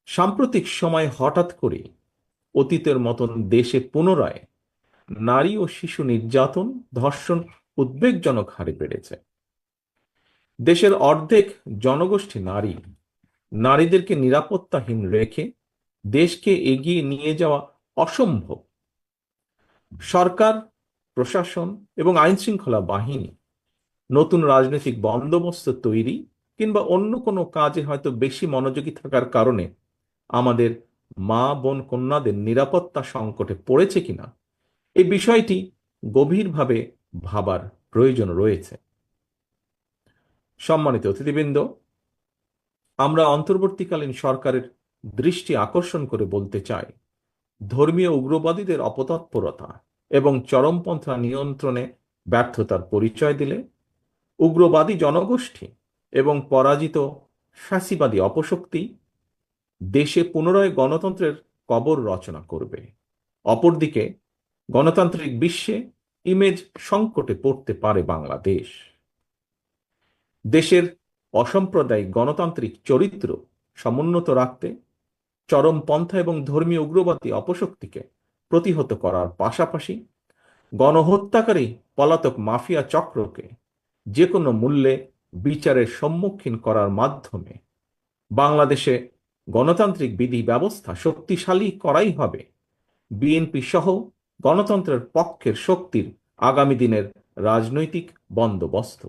সাম্প্রতিক সময় হঠাৎ করে অতীতের মতন দেশে পুনরায় নারী ও শিশু নির্যাতন, ধর্ষণ উদ্বেগজনক হারে বেড়েছে। দেশের অর্ধেক জনগোষ্ঠী নারী। নারীদেরকে নিরাপত্তাহীন রেখে দেশকে এগিয়ে নিয়ে যাওয়া অসম্ভব। সরকার, প্রশাসন এবং আইনশৃঙ্খলা বাহিনী নতুন রাজনৈতিক বন্দোবস্ত তৈরি কিংবা অন্য কোনো কাজে হয়তো বেশি মনোযোগী থাকার কারণে আমাদের মা বোন কন্যাদের নিরাপত্তা সংকটে পড়েছে কিনা এই বিষয়টি গভীরভাবে ভাবার প্রয়োজন রয়েছে। সম্মানিত অতিথিবৃন্দ, আমরা অন্তর্বর্তীকালীন সরকারের দৃষ্টি আকর্ষণ করে বলতে চাই, ধর্মীয় উগ্রবাদীদের অপতৎপরতা এবং চরমপন্থা নিয়ন্ত্রণে ব্যর্থতার পরিচয় দিলে উগ্রবাদী জনগোষ্ঠী এবং পরাজিত ফ্যাসিবাদী অপশক্তি দেশে পুনরায় গণতন্ত্রের কবর রচনা করবে। অপরদিকে গণতান্ত্রিক বিশ্বে ইমেজ সংকটে পড়তে পারে বাংলাদেশ। দেশের অসাম্প্রদায়িক গণতান্ত্রিক চরিত্র সমুন্নত রাখতে চরমপন্থা এবং ধর্মীয় উগ্রবাদী অপশক্তিকে প্রতিহত করার পাশাপাশি গণহত্যাকারী পলাতক মাফিয়া চক্রকে যে কোনো মূল্যে বিচারের সম্মুখীন করার মাধ্যমে বাংলাদেশে গণতান্ত্রিক বিধি ব্যবস্থা শক্তিশালী করাই হবে বিএনপি সহ গণতন্ত্রের পক্ষের শক্তির আগামী দিনের রাজনৈতিক বন্দোবস্ত।